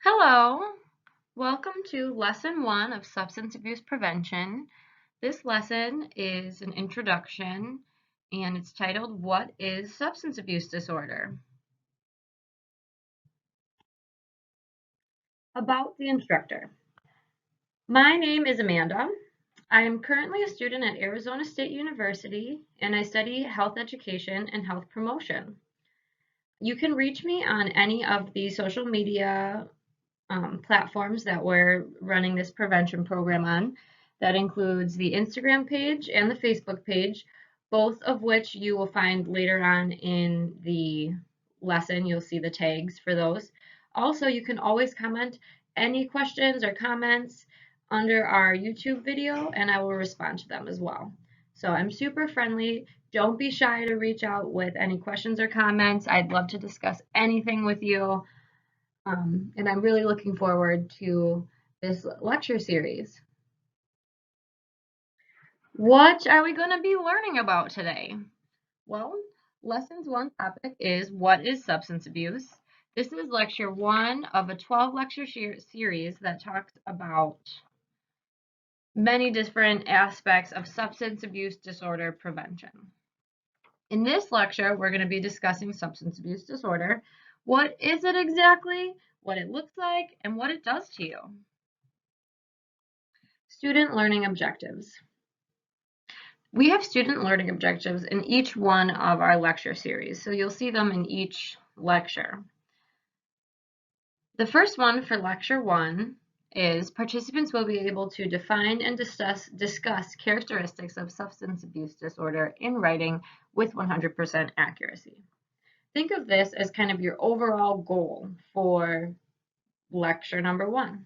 Hello, welcome to Lesson 1 of Substance Abuse Prevention. This lesson is an introduction and it's titled, What is Substance Abuse Disorder? About the instructor. My name is Amanda. I am currently a student at Arizona State University and I study health education and health promotion. You can reach me on any of the social media platforms that we're running this prevention program on. That includes the Instagram page and the Facebook page, both of which you will find later on in the lesson. You'll see the tags for those. Also, you can always comment any questions or comments under our YouTube video, and I will respond to them as well. So I'm super friendly. Don't be shy to reach out with any questions or comments. I'd love to discuss anything with you. And I'm really looking forward to this lecture series. What are we going to be learning about today? Well, Lessons 1 topic is What is Substance Abuse? This is lecture 1 of a 12 lecture series that talks about many different aspects of substance abuse disorder prevention. In this lecture, we're going to be discussing substance abuse disorder. What is it exactly, what it looks like, and what it does to you. Student learning objectives. We have student learning objectives in each one of our lecture series, so you'll see them in each lecture. The first one for lecture 1 is participants will be able to define and discuss characteristics of substance abuse disorder in writing with 100% accuracy. Think of this as kind of your overall goal for lecture number 1.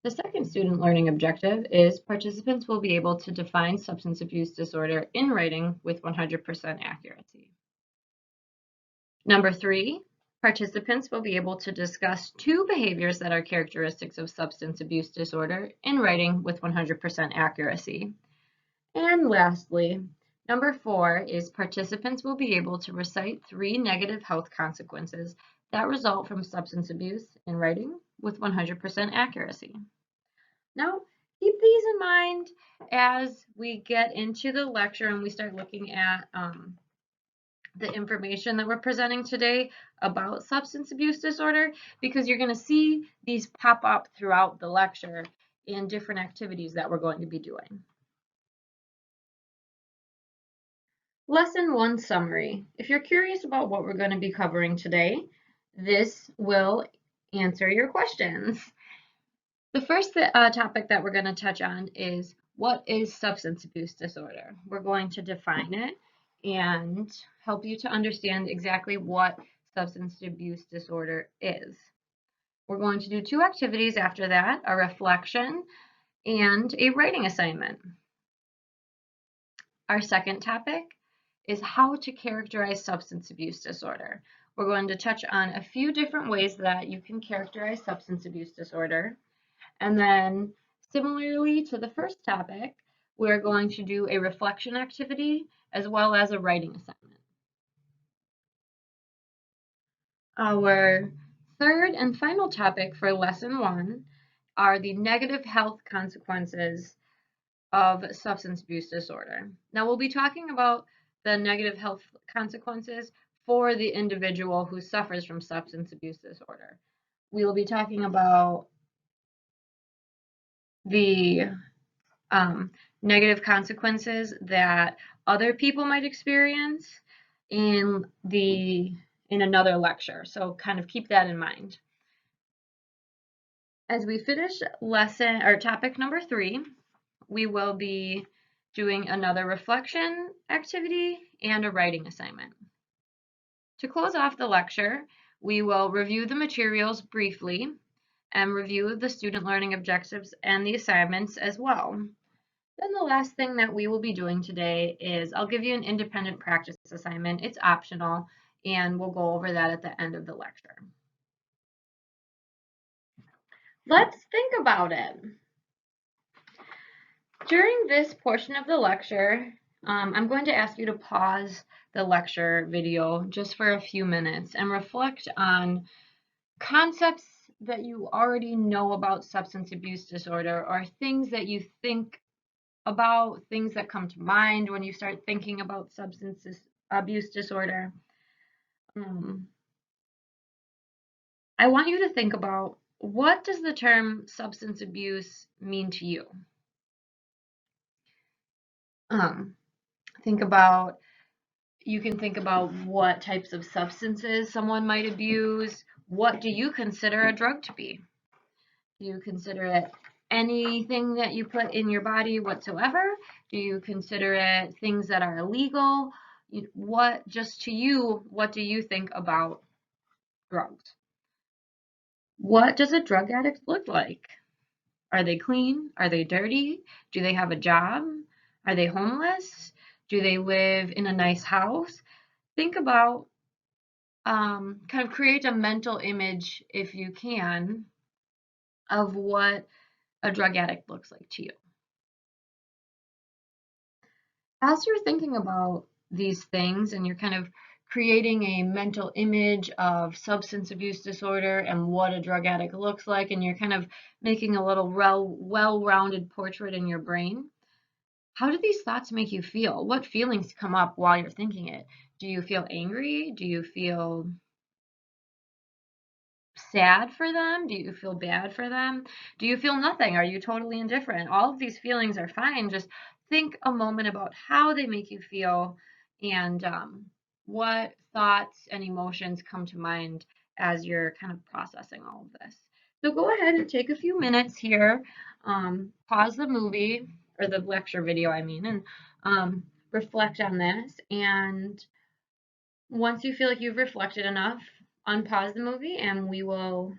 The second student learning objective is participants will be able to define substance abuse disorder in writing with 100% accuracy. Number 3, participants will be able to discuss 2 behaviors that are characteristics of substance abuse disorder in writing with 100% accuracy. And lastly, number 4 is participants will be able to recite 3 negative health consequences that result from substance abuse in writing with 100% accuracy. Now, keep these in mind as we get into the lecture and we start looking at the information that we're presenting today about substance abuse disorder, because you're going to see these pop up throughout the lecture in different activities that we're going to be doing. Lesson 1 summary. If you're curious about what we're going to be covering today, this will answer your questions. The first topic that we're going to touch on is what is substance abuse disorder? We're going to define it and help you to understand exactly what substance abuse disorder is. We're going to do 2 activities after that, a reflection and a writing assignment. Our second topic is how to characterize substance abuse disorder. We're going to touch on a few different ways that you can characterize substance abuse disorder. And then similarly to the first topic, we're going to do a reflection activity as well as a writing assignment. Our third and final topic for lesson 1 are the negative health consequences of substance abuse disorder. Now we'll be talking about the negative health consequences for the individual who suffers from substance abuse disorder. We will be talking about the negative consequences that other people might experience in another lecture. So kind of keep that in mind. As we finish lesson or topic number 3, we will be doing another reflection activity and a writing assignment. To close off the lecture, we will review the materials briefly and review the student learning objectives and the assignments as well. Then the last thing that we will be doing today is I'll give you an independent practice assignment. It's optional, and we'll go over that at the end of the lecture. Let's think about it. During this portion of the lecture, I'm going to ask you to pause the lecture video just for a few minutes and reflect on concepts that you already know about substance abuse disorder, or things that you think about, things that come to mind when you start thinking about substance abuse disorder. I want you to think about, what does the term substance abuse mean to you? Think about, you can think about what types of substances someone might abuse. What do you consider a drug to be? Do you consider it anything that you put in your body whatsoever? Do you consider it things that are illegal? What, just to you, what do you think about drugs? What does a drug addict look like? Are they clean? Are they dirty? Do they have a job? Are they homeless? Do they live in a nice house? Think about, kind of create a mental image, if you can, of what a drug addict looks like to you. As you're thinking about these things and you're kind of creating a mental image of substance abuse disorder and what a drug addict looks like, and you're kind of making a little well-rounded portrait in your brain, how do these thoughts make you feel? What feelings come up while you're thinking it? Do you feel angry? Do you feel sad for them? Do you feel bad for them? Do you feel nothing? Are you totally indifferent? All of these feelings are fine. Just think a moment about how they make you feel, and what thoughts and emotions come to mind as you're kind of processing all of this. So go ahead and take a few minutes here, pause the movie, or the lecture video, I mean, and reflect on this. And once you feel like you've reflected enough, unpause the movie and we will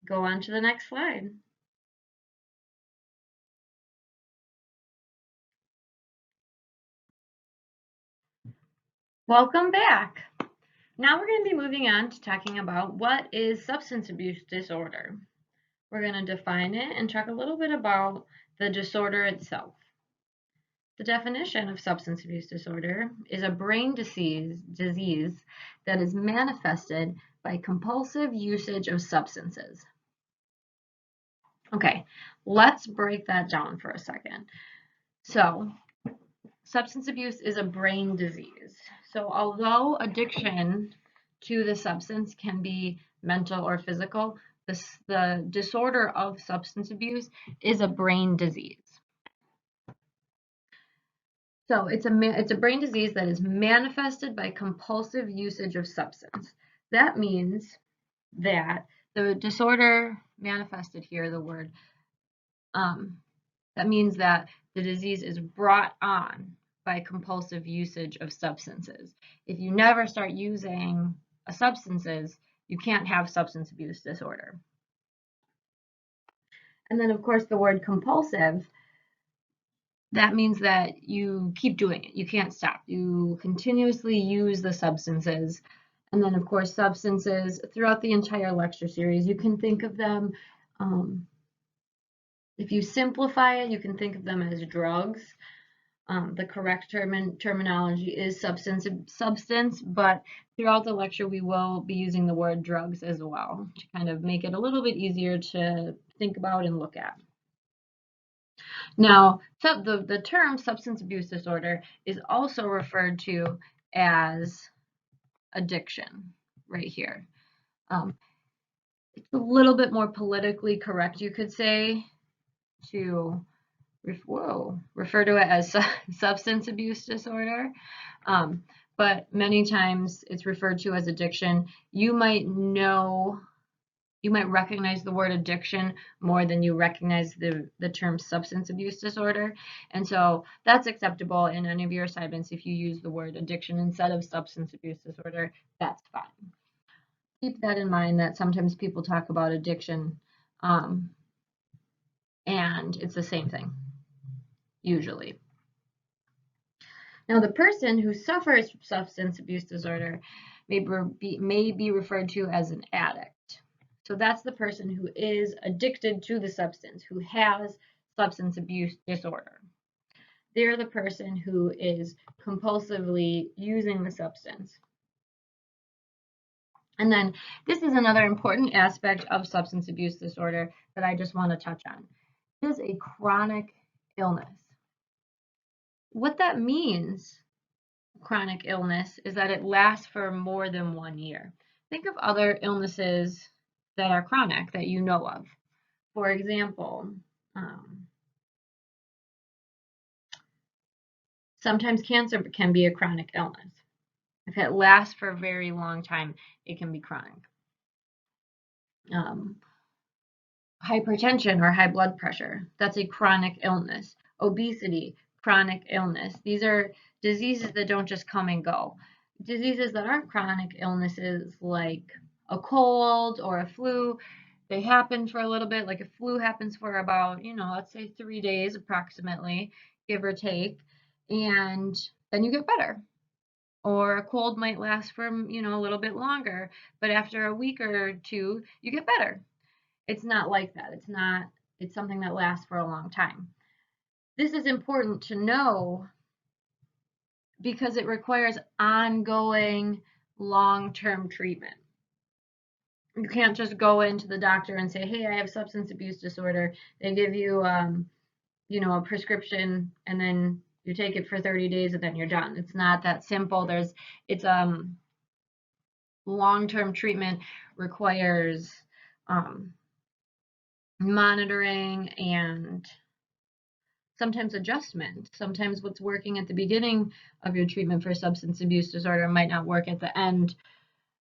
go on to the next slide. Welcome back. Now we're going to be moving on to talking about what is substance abuse disorder. We're going to define it and talk a little bit about the disorder itself. The definition of substance abuse disorder is a brain disease that is manifested by compulsive usage of substances. Okay, let's break that down for a second. So, substance abuse is a brain disease. So although addiction to the substance can be mental or physical, the disorder of substance abuse is a brain disease. So it's a brain disease that is manifested by compulsive usage of substance. That means that the disorder manifested here, the word, that means that the disease is brought on by compulsive usage of substances. If you never start using substances, you can't have substance abuse disorder. And then, of course, the word compulsive, that means that you keep doing it. You can't stop. You continuously use the substances. And then, of course, substances throughout the entire lecture series, you can think of them, if you simplify it, you can think of them as drugs. The correct terminology is substance, but throughout the lecture we will be using the word drugs as well to kind of make it a little bit easier to think about and look at. Now, the term substance abuse disorder is also referred to as addiction right here. It's a little bit more politically correct, you could say, to refer to it as substance abuse disorder, but many times it's referred to as addiction. You might recognize the word addiction more than you recognize the term substance abuse disorder, and so that's acceptable in any of your assignments. If you use the word addiction instead of substance abuse disorder, that's fine. Keep that in mind, that sometimes people talk about addiction, and it's the same thing, usually. Now, the person who suffers from substance abuse disorder may be referred to as an addict. So that's the person who is addicted to the substance, who has substance abuse disorder. They're the person who is compulsively using the substance. And then this is another important aspect of substance abuse disorder that I just want to touch on. It is a chronic illness. What that means, chronic illness, is that it lasts for more than 1 year. Think of other illnesses that are chronic that you know of. For example, sometimes cancer can be a chronic illness. If it lasts for a very long time, it can be chronic. Hypertension or high blood pressure, that's a chronic illness. Obesity, chronic illness. These are diseases that don't just come and go. Diseases that aren't chronic illnesses, like a cold or a flu, they happen for a little bit. Like a flu happens for about, let's say 3 days approximately, give or take, and then you get better. Or a cold might last for, a little bit longer, but after a week or two, you get better. It's not like that. It's something that lasts for a long time. This is important to know because it requires ongoing long-term treatment. You can't just go into the doctor and say, hey, I have substance abuse disorder. They give you, a prescription and then you take it for 30 days and then you're done. It's not that simple. It's long-term treatment requires monitoring and sometimes adjustment. Sometimes what's working at the beginning of your treatment for substance abuse disorder might not work at the end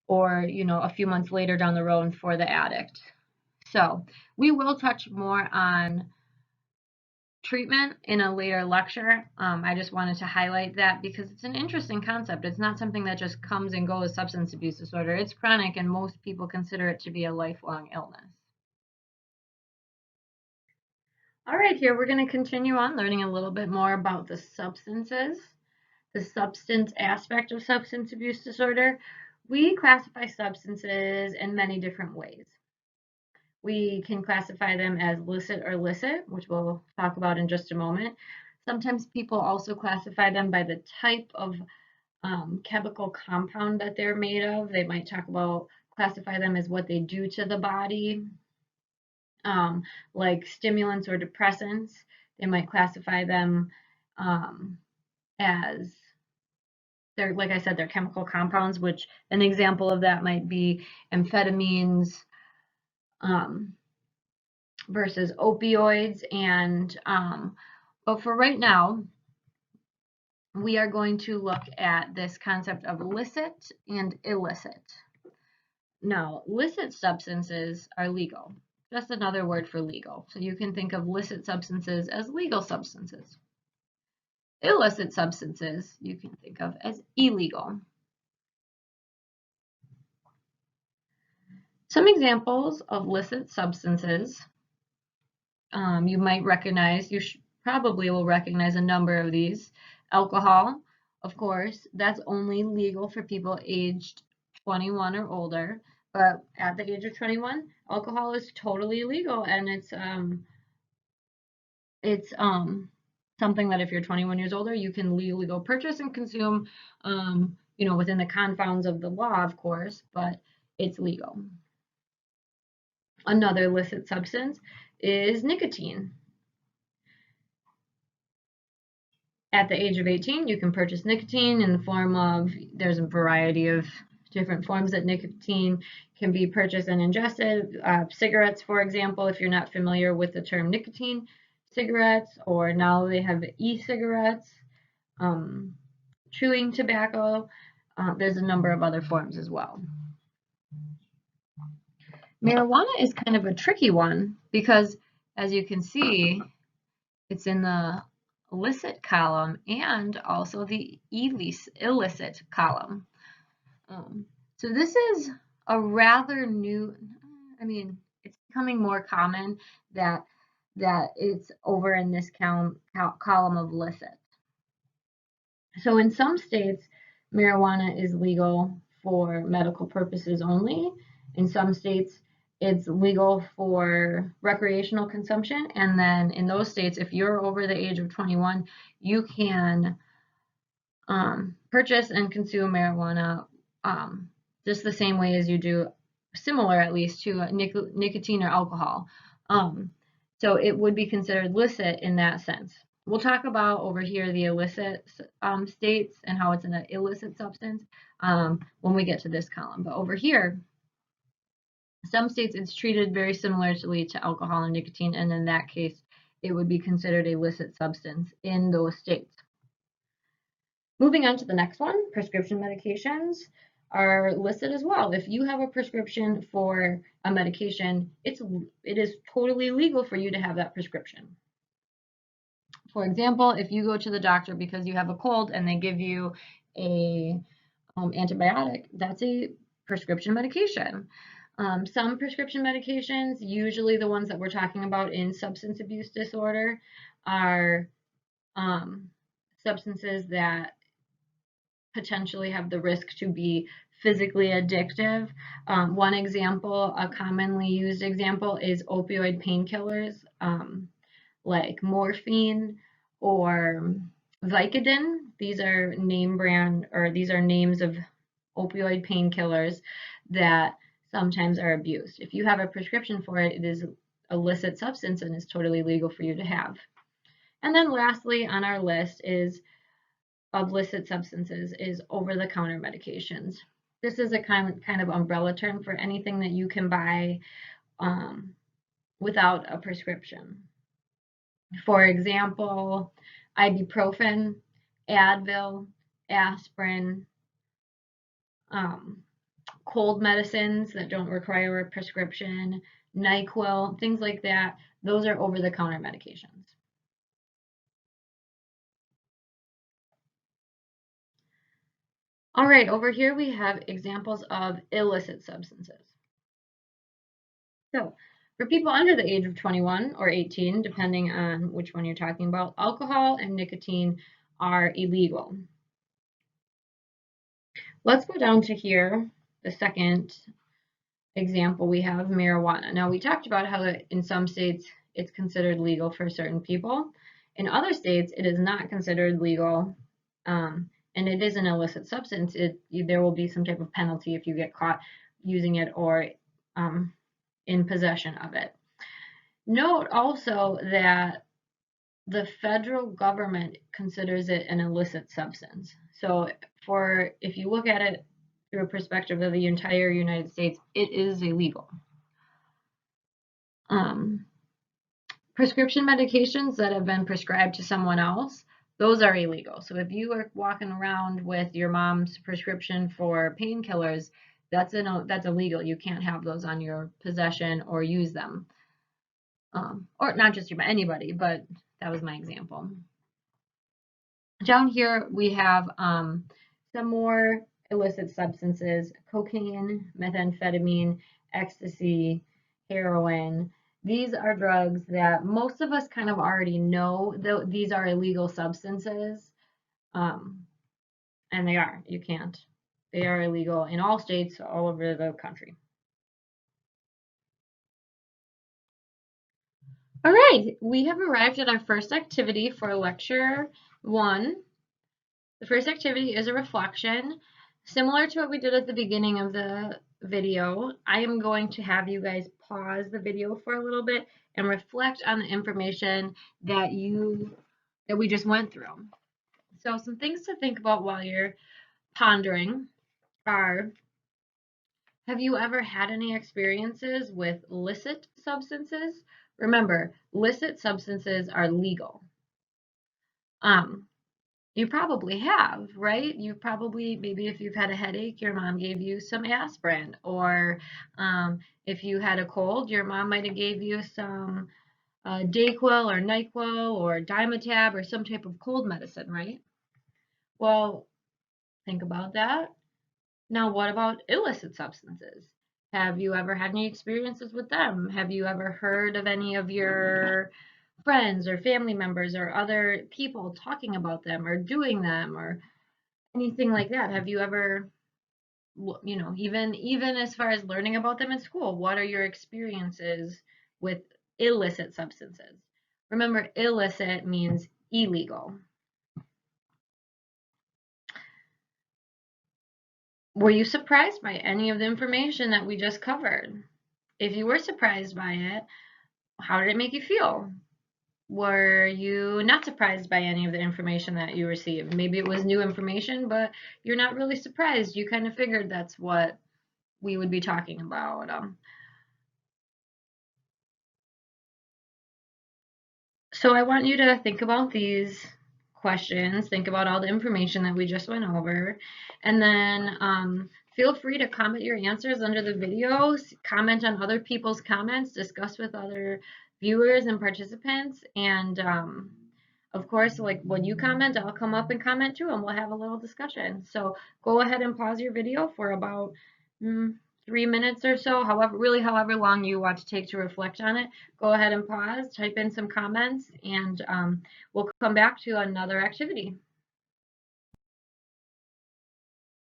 or, a few months later down the road for the addict. So we will touch more on treatment in a later lecture. I just wanted to highlight that because it's an interesting concept. It's not something that just comes and goes, substance abuse disorder. It's chronic and most people consider it to be a lifelong illness. All right, here we're going to continue on learning a little bit more about the substances, the substance aspect of substance abuse disorder. We classify substances in many different ways. We can classify them as licit or illicit, which we'll talk about in just a moment. Sometimes people also classify them by the type of chemical compound that they're made of. They might classify them as what they do to the body, like stimulants or depressants. They might classify them as like I said, they're chemical compounds, which an example of that might be amphetamines versus opioids. And but for right now, we are going to look at this concept of licit and illicit. Now, licit substances are legal. Just another word for legal. So you can think of licit substances as legal substances. Illicit substances you can think of as illegal. Some examples of licit substances you might recognize, probably will recognize a number of these. Alcohol, of course, that's only legal for people aged 21 or older. But at the age of 21, alcohol is totally illegal, and it's something that if you're 21 years older, you can legally go purchase and consume, within the confines of the law, of course, but it's legal. Another illicit substance is nicotine. At the age of 18, you can purchase nicotine in the form of, there's a variety of different forms that nicotine can be purchased and ingested. Cigarettes, for example, if you're not familiar with the term nicotine cigarettes, or now they have e-cigarettes, chewing tobacco. There's a number of other forms as well. Marijuana is kind of a tricky one because, as you can see, it's in the illicit column and also the illicit column. So this is a rather new, it's becoming more common that it's over in this column of licit. So in some states, marijuana is legal for medical purposes only. In some states, it's legal for recreational consumption. And then in those states, if you're over the age of 21, you can purchase and consume marijuana just the same way as you do, similar at least, to nicotine or alcohol. So it would be considered licit in that sense. We'll talk about over here the illicit states and how it's an illicit substance when we get to this column. But over here, some states it's treated very similarly to alcohol and nicotine, and in that case, it would be considered a illicit substance in those states. Moving on to the next one, prescription medications are listed as well. If you have a prescription for a medication, it is totally legal for you to have that prescription. For example, if you go to the doctor because you have a cold and they give you a antibiotic, that's a prescription medication. Some prescription medications, usually the ones that we're talking about in substance abuse disorder, are substances that potentially have the risk to be physically addictive. One example, a commonly used example, is opioid painkillers like morphine or Vicodin. These are these are names of opioid painkillers that sometimes are abused. If you have a prescription for it, it is an illicit substance and is totally legal for you to have. And then lastly on our list of illicit substances is over-the-counter medications. This is a kind of umbrella term for anything that you can buy without a prescription. For example, ibuprofen, Advil, aspirin, cold medicines that don't require a prescription, NyQuil, things like that. Those are over-the-counter medications. All right, over here we have examples of illicit substances. So, for people under the age of 21 or 18, depending on which one you're talking about, alcohol and nicotine are illegal. Let's go down to here, the second example we have, marijuana. Now, we talked about how in some states it's considered legal for certain people. In other states, it is not considered legal, and it is an illicit substance. There will be some type of penalty if you get caught using it or in possession of it. Note also that the federal government considers it an illicit substance. So if you look at it through a perspective of the entire United States, it is illegal. Prescription medications that have been prescribed to someone else, those are illegal. So if you are walking around with your mom's prescription for painkillers, that's illegal. You can't have those on your possession or use them. Or not just anybody, but that was my example. Down here we have some more illicit substances: cocaine, methamphetamine, ecstasy, heroin. These are drugs that most of us kind of already know. These are illegal substances, and they are. You can't. They are illegal in all states all over the country. All right, we have arrived at our first activity for lecture 1. The first activity is a reflection. Similar to what we did at the beginning of the video, I am going to have you guys pause the video for a little bit and reflect on the information that we just went through. So some things to think about while you're pondering are: have you ever had any experiences with illicit substances? Remember, illicit substances are legal. You probably have, right? You probably, maybe if you've had a headache, your mom gave you some aspirin, or if you had a cold, your mom might have gave you some Dayquil or NyQuil or Dimetapp or some type of cold medicine, right? Well, think about that. Now, what about illicit substances? Have you ever had any experiences with them? Have you ever heard of any of your friends or family members or other people talking about them or doing them or anything like that? Have you ever, even as far as learning about them in school, what are your experiences with illicit substances? Remember, illicit means illegal. Were you surprised by any of the information that we just covered? If you were surprised by it, how did it make you feel? Were you not surprised by any of the information that you received? Maybe it was new information, but you're not really surprised. You kind of figured that's what we would be talking about. So I want you to think about these questions, think about all the information that we just went over, and then feel free to comment your answers under the videos, comment on other people's comments, discuss with other viewers and participants, and of course, like when you comment, I'll come up and comment too, and we'll have a little discussion. So go ahead and pause your video for about mm, 3 minutes or so, however long you want to take to reflect on it. Go ahead and pause, type in some comments, and we'll come back to another activity.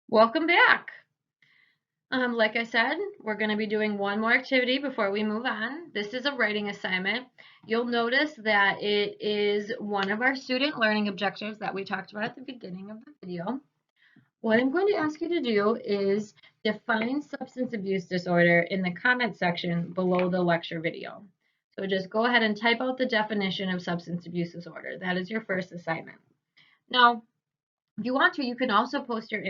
Welcome back. Like I said, we're going to be doing one more activity before we move on. This is a writing assignment. You'll notice that it is one of our student learning objectives that we talked about at the beginning of the video. What I'm going to ask you to do is define substance abuse disorder in the comment section below the lecture video. So just go ahead and type out the definition of substance abuse disorder. That is your first assignment. Now, if you want to, you can also post your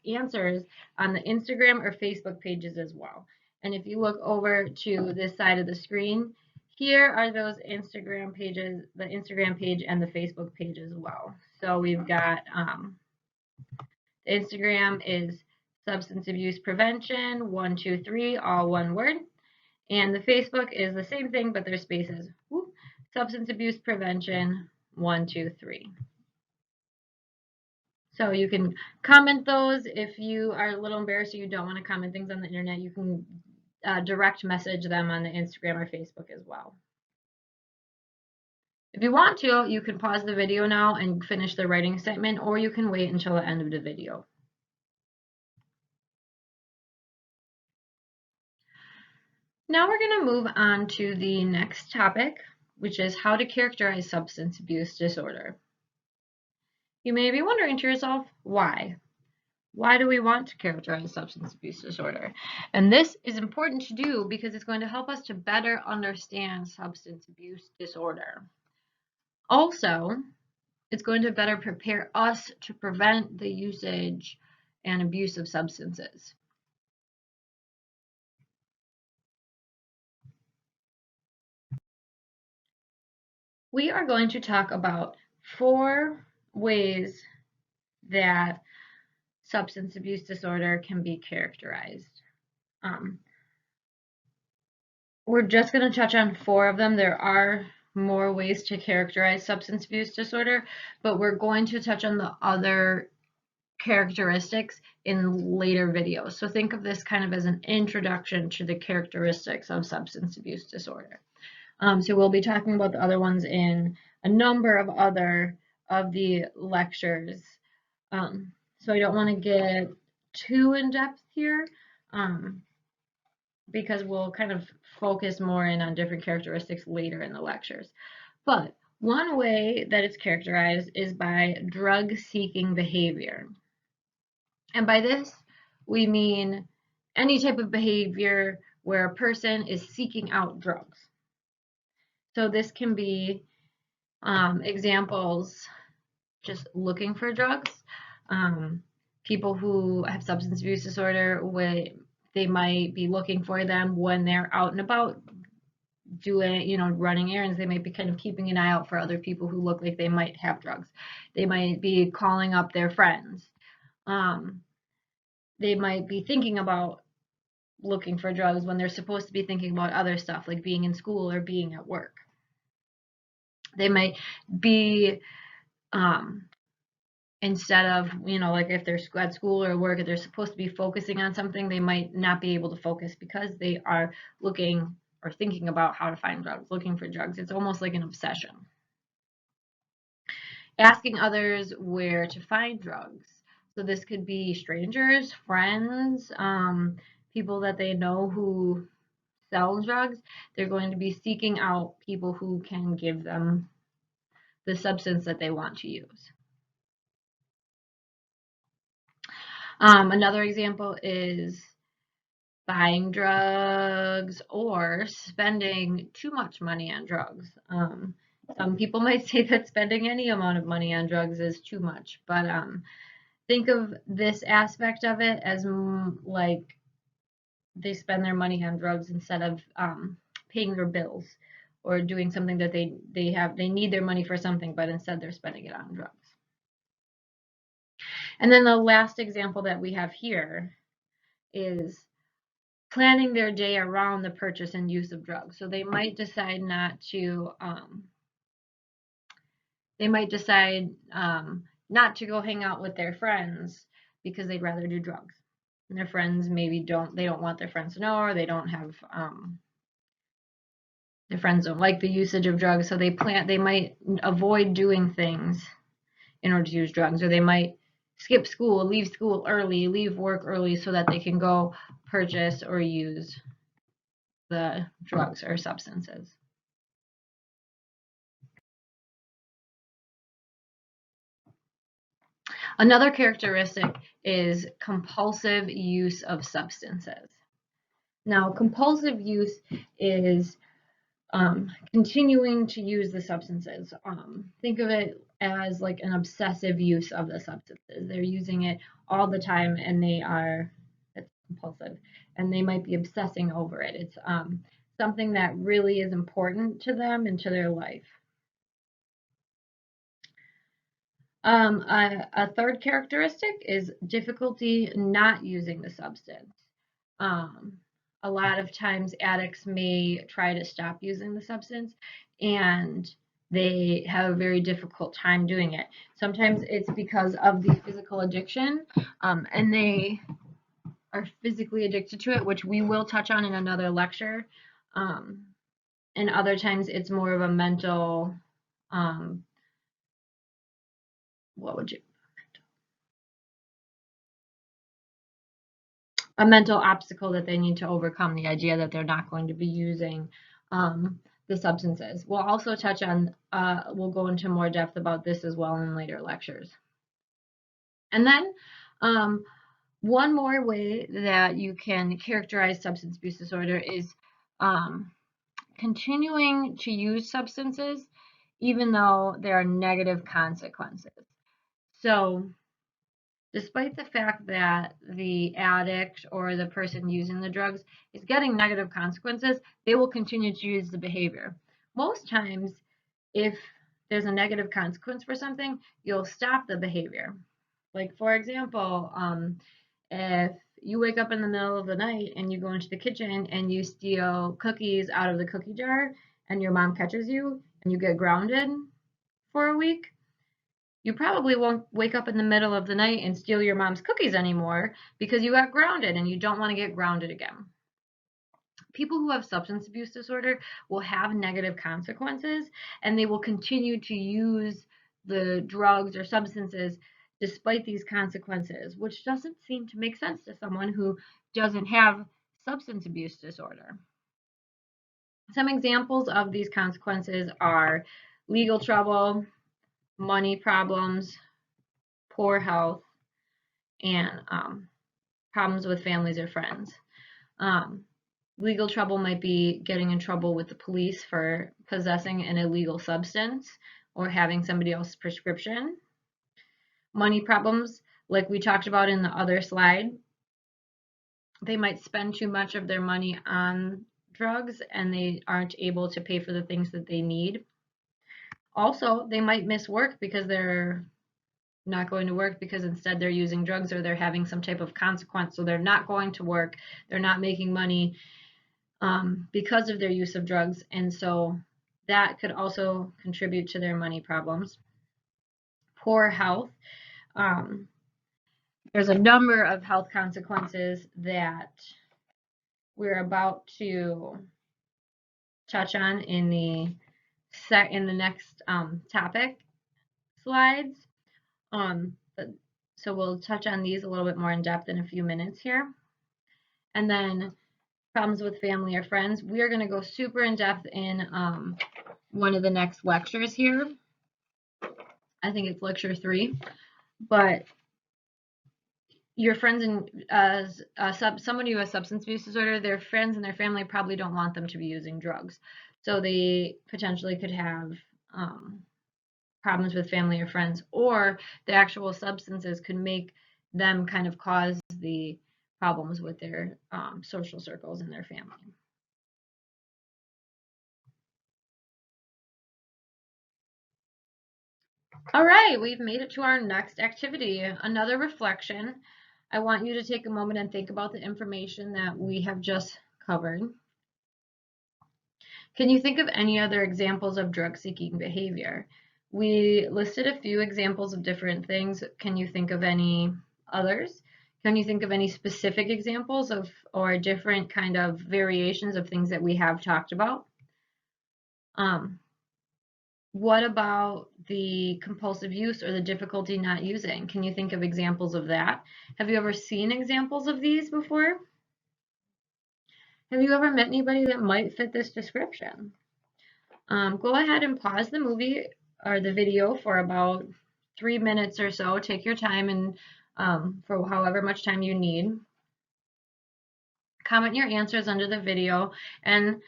answers on the Instagram or Facebook pages as well. And if you look over to this side of the screen, here are those Instagram pages, the Instagram page and the Facebook page as well. So we've got Instagram is Substance Abuse Prevention 123, all one word. And the Facebook is the same thing, but there's spaces. Whoop, Substance Abuse Prevention 123. So you can comment those. If you are a little embarrassed or you don't want to comment things on the internet, you can direct message them on the Instagram or Facebook as well. If you want to, you can pause the video now and finish the writing assignment, or you can wait until the end of the video. Now we're going to move on to the next topic, which is how to characterize substance abuse disorder. You may be wondering to yourself, why? Why do we want to characterize substance abuse disorder? And this is important to do because it's going to help us to better understand substance abuse disorder. Also, it's going to better prepare us to prevent the usage and abuse of substances. We are going to talk about 4 ways that substance abuse disorder can be characterized. We're just going to touch on 4 of them. There are more ways to characterize substance abuse disorder, but we're going to touch on the other characteristics in later videos. So think of this kind of as an introduction to the characteristics of substance abuse disorder. So we'll be talking about the other ones in a number of other of the lectures. So I don't want to get too in depth here because we'll kind of focus more in on different characteristics later in the lectures. But one way that it's characterized is by drug-seeking behavior. And by this, we mean any type of behavior where a person is seeking out drugs. So this can be examples, just looking for drugs. People who have substance abuse disorder, they might be looking for them when they're out and about doing, running errands. They might be kind of keeping an eye out for other people who look like they might have drugs. They might be calling up their friends. They might be thinking about looking for drugs when they're supposed to be thinking about other stuff like being in school or being at work. They might be instead of, like if they're at school or work, if they're supposed to be focusing on something, they might not be able to focus because they are looking or thinking about how to find drugs, looking for drugs. It's almost like an obsession. Asking others where to find drugs. So this could be strangers, friends, people that they know who sell drugs. They're going to be seeking out people who can give them the substance that they want to use. Another example is buying drugs or spending too much money on drugs. Some people might say that spending any amount of money on drugs is too much, but think of this aspect of it as like they spend their money on drugs instead of paying their bills or doing something that they need their money for something, but instead they're spending it on drugs. And then the last example that we have here is planning their day around the purchase and use of drugs. So they might decide not to not to go hang out with their friends because they'd rather do drugs. And their friends maybe don't want their friends to know, or they don't have their friends don't like the usage of drugs, so they might avoid doing things in order to use drugs, or they might skip school, leave school early, leave work early so that they can go purchase or use the drugs or substances. Another characteristic is compulsive use of substances. Now, compulsive use is continuing to use the substances. Think of it as like an obsessive use of the substances. They're using it all the time, and it's compulsive, and they might be obsessing over it. It's something that really is important to them and to their life. A third characteristic is difficulty not using the substance. A lot of times addicts may try to stop using the substance, and they have a very difficult time doing it. Sometimes it's because of the physical addiction, and they are physically addicted to it, which we will touch on in another lecture. And other times it's more of a mental, a mental obstacle that they need to overcome, the idea that they're not going to be using the substances. We'll also touch on, we'll go into more depth about this as well in later lectures. And then one more way that you can characterize substance abuse disorder is continuing to use substances even though there are negative consequences. So despite the fact that the addict or the person using the drugs is getting negative consequences, they will continue to use the behavior. Most times, if there's a negative consequence for something, you'll stop the behavior. Like, for example, if you wake up in the middle of the night and you go into the kitchen and you steal cookies out of the cookie jar and your mom catches you and you get grounded for a week, you probably won't wake up in the middle of the night and steal your mom's cookies anymore because you got grounded and you don't want to get grounded again. People who have substance abuse disorder will have negative consequences, and they will continue to use the drugs or substances despite these consequences, which doesn't seem to make sense to someone who doesn't have substance abuse disorder. Some examples of these consequences are legal trouble, money problems, poor health, and problems with families or friends. Legal trouble might be getting in trouble with the police for possessing an illegal substance or having somebody else's prescription. Money problems, like we talked about in the other slide, they might spend too much of their money on drugs and they aren't able to pay for the things that they need. Also, they might miss work because they're not going to work because instead they're using drugs, or they're having some type of consequence, so they're not going to work, they're not making money because of their use of drugs, and so that could also contribute to their money problems. Poor health. There's a number of health consequences that we're about to touch on in the next topic slides. So we'll touch on these a little bit more in depth in a few minutes here. And then problems with family or friends. We are going to go super in depth in one of the next lectures here. I think it's lecture 3. But your friends and somebody who has substance abuse disorder, their friends and their family probably don't want them to be using drugs. So they potentially could have problems with family or friends, or the actual substances could make them kind of cause the problems with their social circles and their family. All right, we've made it to our next activity, another reflection. I want you to take a moment and think about the information that we have just covered. Can you think of any other examples of drug-seeking behavior? We listed a few examples of different things. Can you think of any others? Can you think of any specific examples of or different kind of variations of things that we have talked about? What about the compulsive use or the difficulty not using? Can you think of examples of that? Have you ever seen examples of these before? Have you ever met anybody that might fit this description? Go ahead and pause the movie or the video for about 3 minutes or so. Take your time and for however much time you need. Comment your answers under the video, and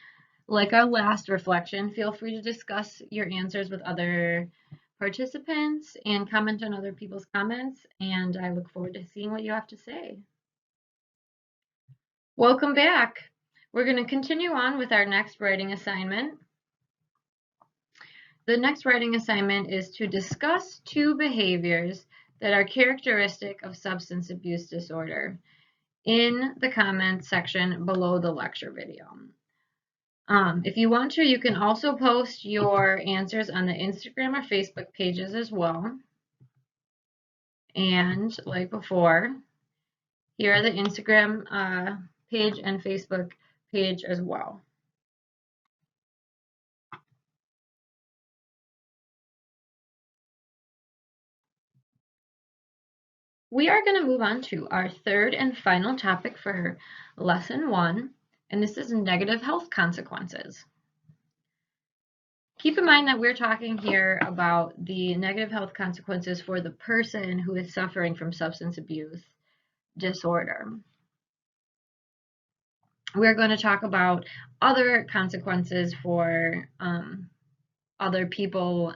like our last reflection, feel free to discuss your answers with other participants and comment on other people's comments, and I look forward to seeing what you have to say. Welcome back. We're going to continue on with our next writing assignment. The next writing assignment is to discuss 2 behaviors that are characteristic of substance abuse disorder in the comments section below the lecture video. If you want to, you can also post your answers on the Instagram or Facebook pages as well. And like before, here are the Instagram page and Facebook page as well. We are going to move on to our third and final topic for lesson 1, and this is negative health consequences. Keep in mind that we're talking here about the negative health consequences for the person who is suffering from substance abuse disorder. We're going to talk about other consequences for other people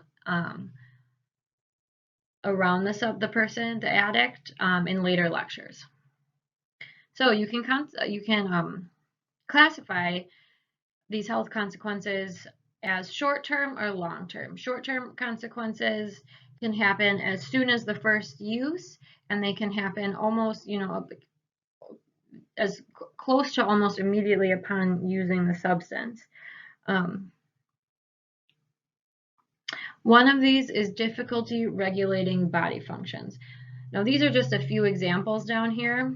around the person, the addict, in later lectures. So you can classify these health consequences as short-term or long-term. Short-term consequences can happen as soon as the first use, and they can happen almost, as close to almost immediately upon using the substance. One of these is difficulty regulating body functions. Now, these are just a few examples down here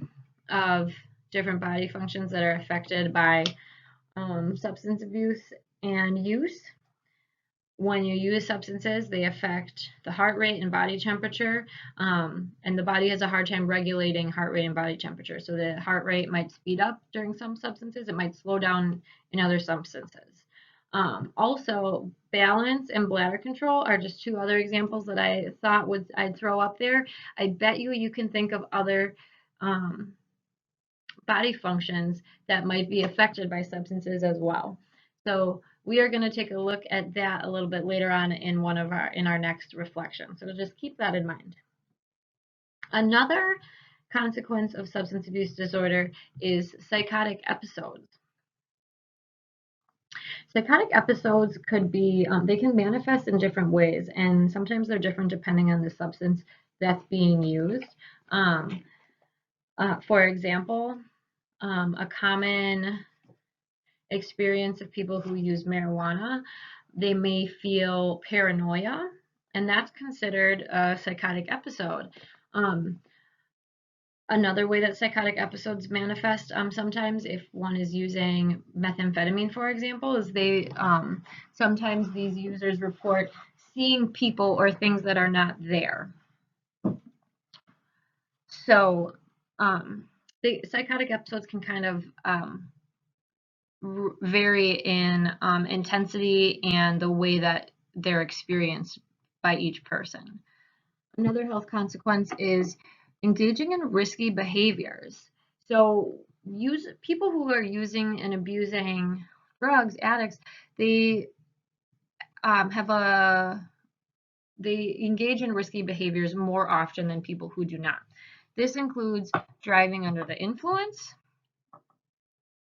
of different body functions that are affected by substance abuse and use. When you use substances, they affect the heart rate and body temperature, and the body has a hard time regulating heart rate and body temperature. So the heart rate might speed up during some substances, it might slow down in other substances. Also, balance and bladder control are just 2 other examples that I thought I'd throw up there. I bet you can think of other body functions that might be affected by substances as well. So we are going to take a look at that a little bit later on in our next reflection. So just keep that in mind. Another consequence of substance abuse disorder is psychotic episodes. Psychotic episodes could be, they can manifest in different ways, and sometimes they're different depending on the substance that's being used. For example, a common experience of people who use marijuana, they may feel paranoia, and that's considered a psychotic episode. Another way that psychotic episodes manifest sometimes, if one is using methamphetamine, for example, is they sometimes these users report seeing people or things that are not there. So the psychotic episodes can kind of vary in intensity and the way that they're experienced by each person. Another health consequence is Engaging in risky behaviors. So people who are using and abusing drugs, addicts, they they engage in risky behaviors more often than people who do not. This includes driving under the influence,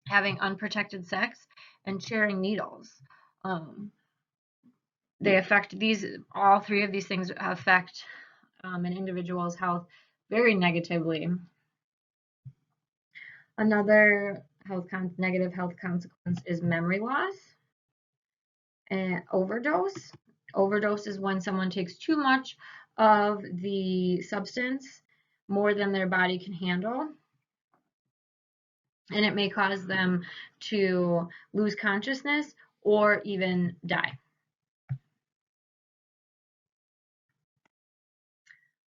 having unprotected sex, and sharing needles. They affect all three of these things affect an individual's health very negatively. Another negative health consequence is memory loss and overdose. Overdose is when someone takes too much of the substance, more than their body can handle, and it may cause them to lose consciousness or even die.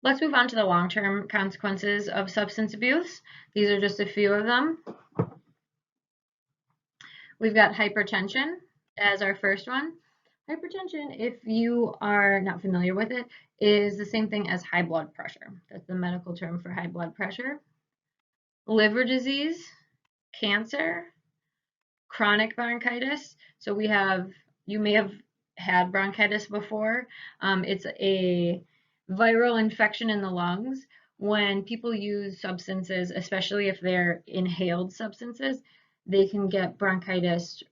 Let's move on to the long-term consequences of substance abuse. These are just a few of them. We've got hypertension as our first one. Hypertension, if you are not familiar with it, is the same thing as high blood pressure. That's the medical term for high blood pressure. Liver disease, cancer, chronic bronchitis. So you may have had bronchitis before. It's a viral infection in the lungs. When people use substances, especially if they're inhaled substances, they can get bronchitis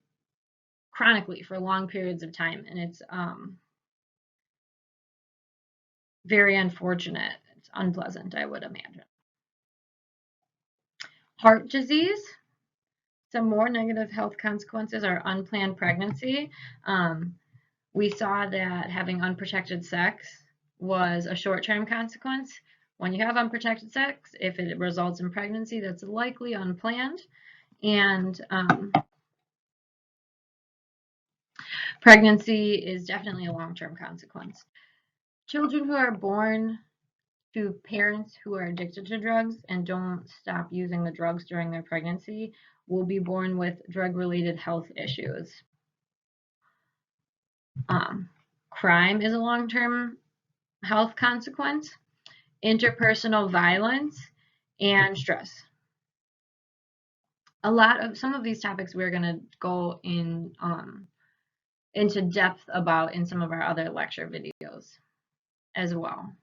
chronically for long periods of time, and it's very unfortunate. It's unpleasant, I would imagine. Heart disease. Some more negative health consequences are unplanned pregnancy. We saw that having unprotected sex was a short-term consequence. When you have unprotected sex, if it results in pregnancy, that's likely unplanned. And pregnancy is definitely a long-term consequence. Children who are born to parents who are addicted to drugs and don't stop using the drugs during their pregnancy will be born with drug-related health issues. Crime is a long-term health consequence, interpersonal violence, and stress. Some of these topics we're going to go into depth about in some of our other lecture videos as well.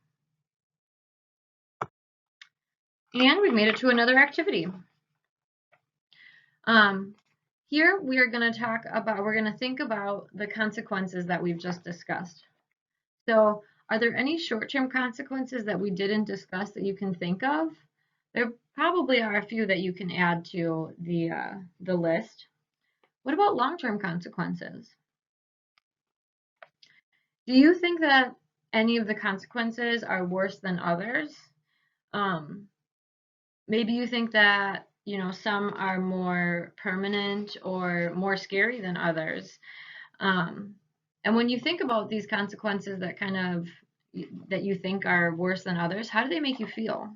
And we've made it to another activity. Here we are going to think about the consequences that we've just discussed. So are there any short-term consequences that we didn't discuss that you can think of? There probably are a few that you can add to the list. What about long-term consequences? Do you think that any of the consequences are worse than others? Maybe you think that some are more permanent or more scary than others. And when you think about these consequences that you think are worse than others, how do they make you feel?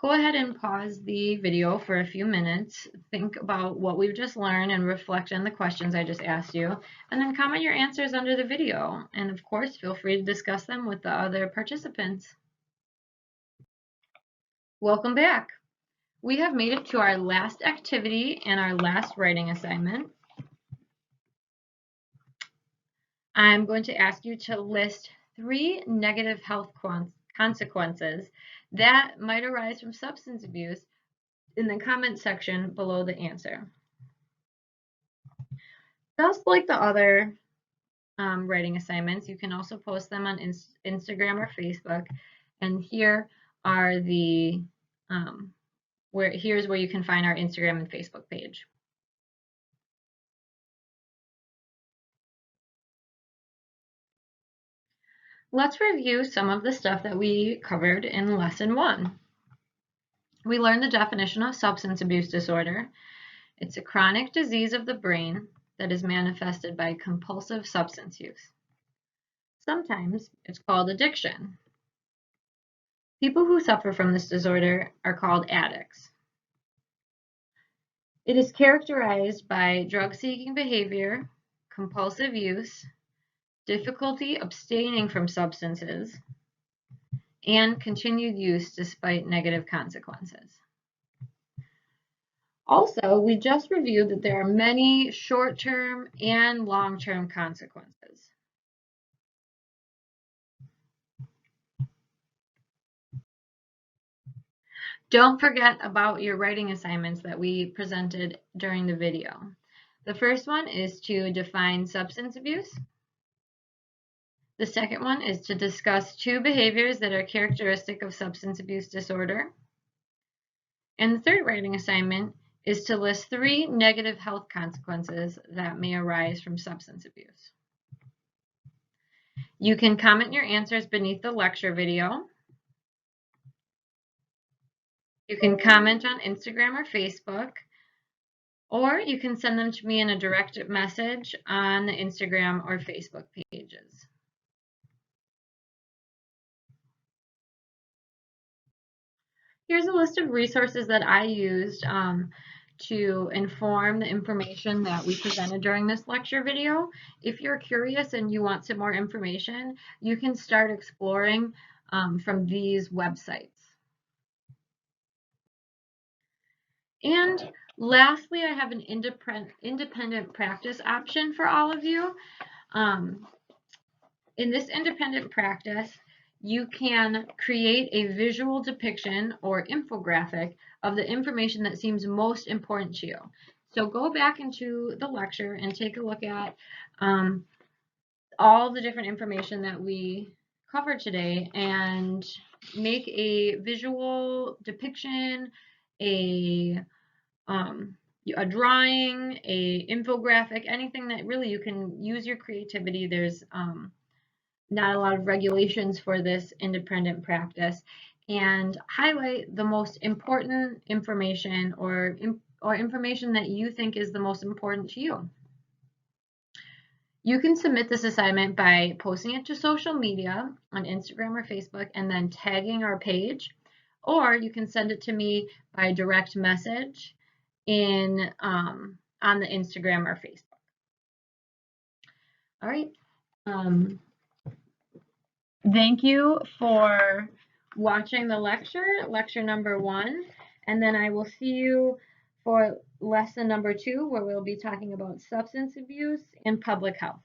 Go ahead and pause the video for a few minutes, think about what we've just learned and reflect on the questions I just asked you, and then comment your answers under the video. And of course, feel free to discuss them with the other participants. Welcome back. We have made it to our last activity and our last writing assignment. I'm going to ask you to list 3 negative health consequences that might arise from substance abuse in the comment section below the answer. Just like the other writing assignments, you can also post them on Instagram or Facebook. And here are here's where you can find our Instagram and Facebook page. Let's review some of the stuff that we covered in lesson 1. We learned the definition of substance abuse disorder. It's a chronic disease of the brain that is manifested by compulsive substance use. Sometimes it's called addiction. People who suffer from this disorder are called addicts. It is characterized by drug-seeking behavior, compulsive use, difficulty abstaining from substances, and continued use despite negative consequences. Also, we just reviewed that there are many short-term and long-term consequences. Don't forget about your writing assignments that we presented during the video. The first one is to define substance abuse. The second one is to discuss 2 behaviors that are characteristic of substance abuse disorder. And the third writing assignment is to list 3 negative health consequences that may arise from substance abuse. You can comment your answers beneath the lecture video. You can comment on Instagram or Facebook, or you can send them to me in a direct message on the Instagram or Facebook pages. Here's a list of resources that I used to inform the information that we presented during this lecture video. If you're curious and you want some more information, you can start exploring from these websites. And lastly, I have an independent practice option for all of you. In this independent practice, you can create a visual depiction or infographic of the information that seems most important to you. So go back into the lecture and take a look at all the different information that we covered today and make a visual depiction, a drawing, a infographic, anything that really you can use your creativity. There's not a lot of regulations for this independent practice, and highlight the most important information or information that you think is the most important to you. You can submit this assignment by posting it to social media on Instagram or Facebook and then tagging our page, or you can send it to me by direct message in on the Instagram or Facebook. All right. Thank you for watching the lecture number 1, and then I will see you for lesson number 2, where we'll be talking about substance abuse and public health.